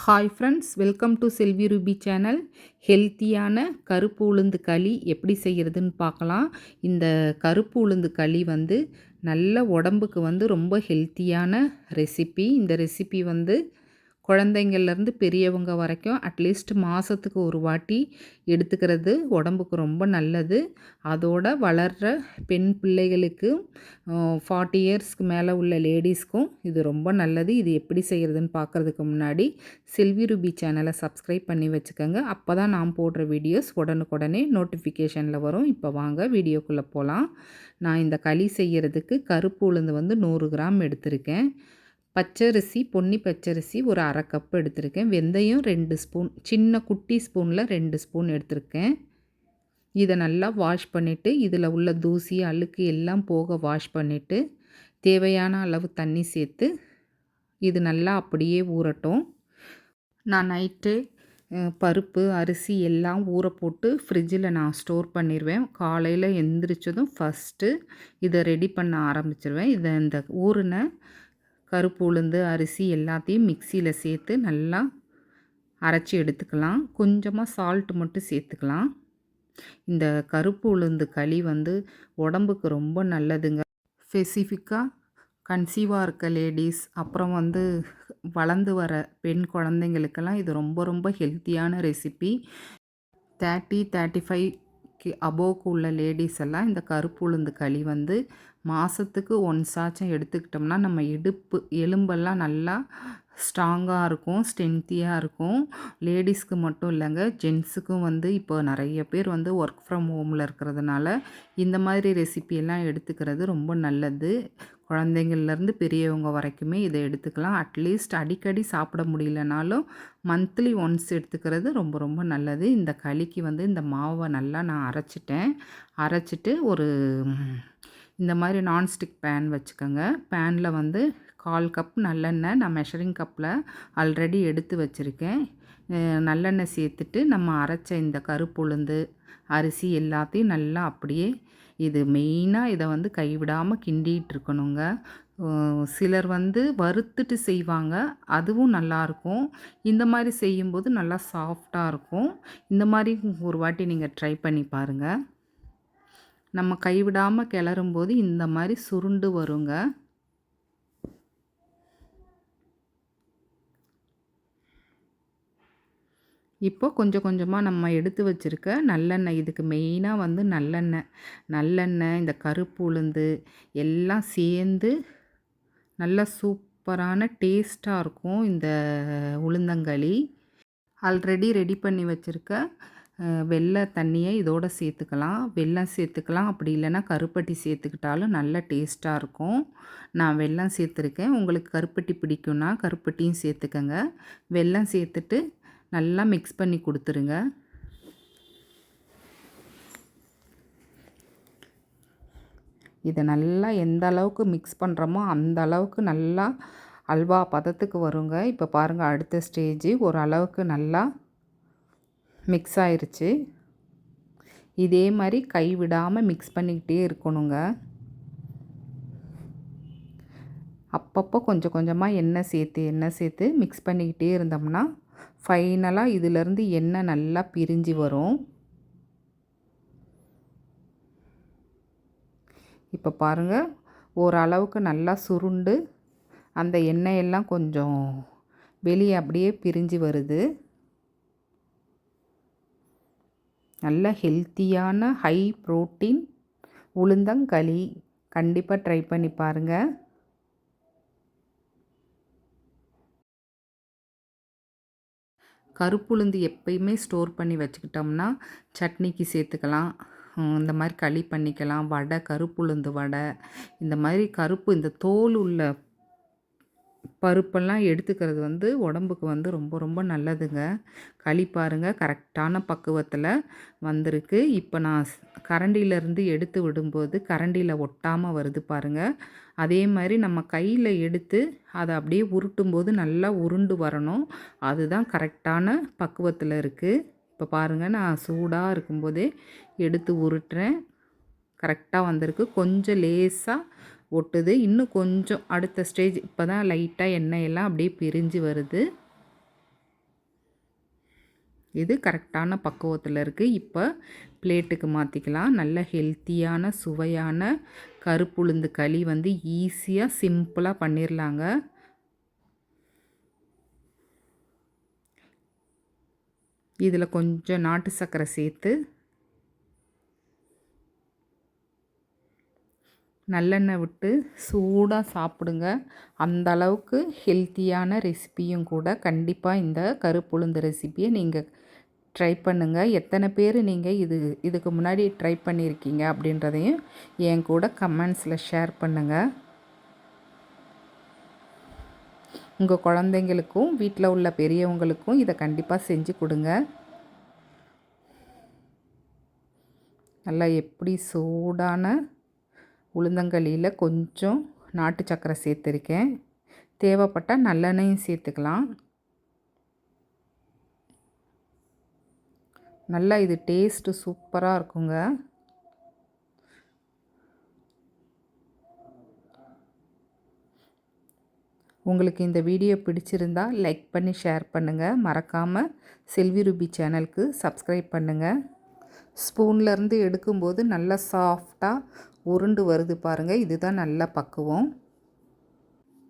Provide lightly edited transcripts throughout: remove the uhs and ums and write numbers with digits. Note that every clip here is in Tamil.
Hi friends, welcome to Selvi Ruby channel. ஹெல்த்தியான கருப்பு உளுந்து களி எப்படி செய்கிறதுன்னு பார்க்கலாம். இந்த கருப்பு உளுந்து களி வந்து நல்ல உடம்புக்கு வந்து ரொம்ப ஹெல்த்தியான ரெசிபி. இந்த ரெசிபி வந்து குழந்தைங்கள்லேருந்து பெரியவங்க வரைக்கும் அட்லீஸ்ட் மாதத்துக்கு ஒரு வாட்டி எடுத்துக்கிறது உடம்புக்கு ரொம்ப நல்லது. அதோட வளர்கிற பெண் பிள்ளைகளுக்கு 40 இயர்ஸ்க்கு மேலே உள்ள லேடிஸ்க்கும் இது ரொம்ப நல்லது. இது எப்படி செய்கிறதுன்னு பார்க்குறதுக்கு முன்னாடி செல்வி ரூபி சேனலை சப்ஸ்கிரைப் பண்ணி வச்சுக்கோங்க. அப்போ தான் நான் போடுற வீடியோஸ் உடனுக்குடனே நோட்டிஃபிகேஷனில் வரும். இப்போ வாங்க வீடியோக்குள்ளே போகலாம். நான் இந்த களி செய்கிறதுக்கு கருப்பு உளுந்து வந்து 100 கிராம் எடுத்திருக்கேன். பச்சரிசி, பொன்னி பச்சரிசி ஒரு 1/2 கப் எடுத்திருக்கேன். வெந்தயம் 2 ஸ்பூன், சின்ன குட்டி ஸ்பூனில் 2 ஸ்பூன் எடுத்திருக்கேன். இதை நல்லா வாஷ் பண்ணிவிட்டு இதில் உள்ள தூசி அழுக்கு எல்லாம் போக வாஷ் பண்ணிவிட்டு தேவையான அளவு தண்ணி சேர்த்து இது நல்லா அப்படியே ஊறட்டும். நான் நைட்டு பருப்பு அரிசி எல்லாம் ஊற போட்டு ஃப்ரிட்ஜில் நான் ஸ்டோர் பண்ணிடுவேன். காலையில் எந்திரிச்சதும் ஃபஸ்ட்டு இதை ரெடி பண்ண ஆரம்பிச்சிருவேன். இதை இந்த ஊறின கருப்பு உளுந்து அரிசி எல்லாத்தையும் மிக்சியில் சேர்த்து நல்லா அரைச்சி எடுத்துக்கலாம். கொஞ்சமாக சால்ட் மட்டும் சேர்த்துக்கலாம். இந்த கருப்பு உளுந்து களி வந்து உடம்புக்கு ரொம்ப நல்லதுங்க. ஸ்பெசிஃபிக்காக கன்சீவாக இருக்க லேடிஸ், அப்புறம் வந்து வளர்ந்து வர பெண் குழந்தைங்களுக்கெல்லாம் இது ரொம்ப ரொம்ப ஹெல்த்தியான ரெசிபி. 30-35க்கு அபோவ்க்கு உள்ள லேடிஸ் எல்லாம் இந்த கருப்பு உளுந்து களி வந்து மாதத்துக்கு ஒன்ஸாச்சும் எடுத்துக்கிட்டோம்னா நம்ம இடுப்பு எலும்பெல்லாம் நல்லா ஸ்ட்ராங்காக இருக்கும், ஸ்ட்ரென்த்தியாக இருக்கும். லேடிஸ்க்கு மட்டும் இல்லைங்க, ஜென்ஸுக்கும் வந்து இப்போ நிறைய பேர் வந்து ஒர்க் ஃப்ரம் ஹோமில் இருக்கிறதுனால இந்த மாதிரி ரெசிபியெல்லாம் எடுத்துக்கிறது ரொம்ப நல்லது. குழந்தைங்கள்லேருந்து பெரியவங்க வரைக்குமே இதை எடுத்துக்கலாம். அட்லீஸ்ட் அடிக்கடி சாப்பிட முடியலனாலும் மந்த்லி ஒன்ஸ் எடுத்துக்கிறது ரொம்ப ரொம்ப நல்லது. இந்த களிக்கு வந்து இந்த மாவை நல்லா நான் அரைச்சிட்டு ஒரு இந்த மாதிரி நான்ஸ்டிக் பேன் வச்சுக்கோங்க. பேனில் வந்து 1/4 கப் நல்லெண்ணெய் நான் மெஷரிங் கப்பில் ஆல்ரெடி எடுத்து வச்சுருக்கேன். நல்லெண்ணெய் சேர்த்துட்டு நம்ம அரைச்ச இந்த கருப்பு உளுந்து அரிசி எல்லாத்தையும் நல்லா அப்படியே இது மெயினாக இதை வந்து கைவிடாமல் கிண்டிகிட்டு இருக்கணுங்க. சிலர் வந்து வறுத்துட்டு செய்வாங்க, அதுவும் நல்லாயிருக்கும். இந்த மாதிரி செய்யும்போது நல்லா சாஃப்டாக இருக்கும். இந்த மாதிரி ஒரு வாட்டி நீங்கள் ட்ரை பண்ணி பாருங்கள். நம்ம கைவிடாமல் கிளறும்போது இந்த மாதிரி சுருண்டு வருங்க. இப்போ கொஞ்சம் கொஞ்சமாக நம்ம எடுத்து வச்சுருக்க நல்லெண்ணெய், இதுக்கு மெயினாக வந்து நல்லெண்ணெய் இந்த கருப்பு உளுந்து எல்லாம் சேர்ந்து நல்லா சூப்பரான டேஸ்ட்டாக இருக்கும் இந்த உளுந்தங்களி. ஆல்ரெடி ரெடி பண்ணி வச்சுருக்க வெள்ளை தண்ணியை இதோடு சேர்த்துக்கலாம். வெல்லம் சேர்த்துக்கலாம், அப்படி இல்லைன்னா கருப்பட்டி சேர்த்துக்கிட்டாலும் நல்ல டேஸ்ட்டாக இருக்கும். நான் வெல்லம் சேர்த்துருக்கேன். உங்களுக்கு கருப்பட்டி பிடிக்கும்னா கருப்பட்டியும் சேர்த்துக்கங்க. வெல்லம் சேர்த்துட்டு நல்லா மிக்ஸ் பண்ணி கொடுத்துருங்க. இதை நல்லா எந்த அளவுக்கு மிக்ஸ் பண்ணுறோமோ அந்த அளவுக்கு நல்லா அல்வா பதத்துக்கு வருங்க. இப்போ பாருங்கள், அடுத்த ஸ்டேஜ் ஓரளவுக்கு நல்லா மிக்ஸ் ஆயிருச்சு. இதே மாதிரி கைவிடாமல் மிக்ஸ் பண்ணிக்கிட்டே இருக்கணுங்க. அப்பப்போ கொஞ்சம் கொஞ்சமாக எண்ணெய் சேர்த்து மிக்ஸ் பண்ணிக்கிட்டே இருந்தோம்னா ஃபைனலாக இதிலேருந்து எண்ணெய் நல்லா பிரிஞ்சு வரும். இப்போ பாருங்கள், ஓரளவுக்கு நல்லா சுருண்டு அந்த எண்ணெயெல்லாம் கொஞ்சம் வெளியே அப்படியே பிரிஞ்சு வருது. நல்ல ஹெல்த்தியான ஹை ப்ரோட்டீன் உளுந்தங்களி. கண்டிப்பாக ட்ரை பண்ணி பாருங்கள். கருப்புளுந்து எப்பயுமே ஸ்டோர் பண்ணி வச்சுக்கிட்டோம்னா சட்னிக்கு சேர்த்துக்கலாம். இந்த மாதிரி களி பண்ணிக்கலாம். வடை, கருப்புளுந்து வடை, இந்த மாதிரி இந்த தோல் உள்ள பருப்பெல்லாம் எடுத்துக்கிறது வந்து உடம்புக்கு வந்து ரொம்ப ரொம்ப நல்லதுங்க. களி பாருங்கள், கரெக்டான பக்குவத்தில் வந்திருக்கு. இப்போ நான் கரண்டியிலேருந்து எடுத்து விடும்போது கரண்டியில் ஒட்டாமல் வருது பாருங்கள். அதே மாதிரி நம்ம கையில் எடுத்து அதை அப்படியே உருட்டும்போது நல்லா உருண்டு வரணும். அதுதான் கரெக்டான பக்குவத்தில் இருக்குது. இப்போ பாருங்கள், நான் சூடாக இருக்கும்போதே எடுத்து உருட்டுறேன். கரெக்டாக வந்திருக்கு. கொஞ்சம் லேசாக ஒட்டுது, இன்னும் கொஞ்சம் அடுத்த ஸ்டேஜ். இப்போ தான் லைட்டாக எண்ணெயெல்லாம் அப்படியே பிரிஞ்சு வருது. இது கரெக்டான பக்குவத்தில் இருக்குது. இப்போ பிளேட்டுக்கு மாற்றிக்கலாம். நல்ல ஹெல்த்தியான சுவையான கருப்புளுந்து களி வந்து ஈஸியாக சிம்பிளாக பண்ணிடலாங்க. இதில் கொஞ்சம் நாட்டு சர்க்கரை சேர்த்து நல்லெண்ணெய் விட்டு சூடாக சாப்பிடுங்க. அந்த அளவுக்கு ஹெல்த்தியான ரெசிபியும் கூட. கண்டிப்பாக இந்த கருப்புளுந்து ரெசிப்பியை நீங்கள் ட்ரை பண்ணுங்கள். எத்தனை பேர் நீங்கள் இதுக்கு முன்னாடி ட்ரை பண்ணியிருக்கீங்க அப்படின்றதையும் என் கூட கமெண்ட்ஸில் ஷேர் பண்ணுங்கள். உங்கள் குழந்தைங்களுக்கும் வீட்டில் உள்ள பெரியவங்களுக்கும் இதை கண்டிப்பாக செஞ்சு கொடுங்க. நல்லா எப்படி சூடான உளுந்தங்களியில் கொஞ்சம் நாட்டு சர்க்கரை சேர்த்துருக்கேன். தேவைப்பட்டால் நல்லெண்ணெயும் சேர்த்துக்கலாம். நல்லா இது டேஸ்ட்டு சூப்பராக இருக்குங்க. உங்களுக்கு இந்த வீடியோ பிடிச்சிருந்தா லைக் பண்ணி ஷேர் பண்ணுங்கள். மறக்காமல் செல்வி ரூபி சேனலுக்கு சப்ஸ்கிரைப் பண்ணுங்கள். ஸ்பூன்லேருந்து எடுக்கும்போது நல்லா சாஃப்டாக உருண்டு வருது பாருங்கள். இதுதான் நல்ல பக்குவம்.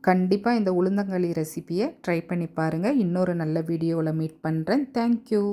கண்டிப்பாக இந்த உளுந்தங்களி ரெசிப்பியை ட்ரை பண்ணி பாருங்கள். இன்னொரு நல்ல வீடியோவில் மீட் பண்ணுறேன். தேங்க்யூ.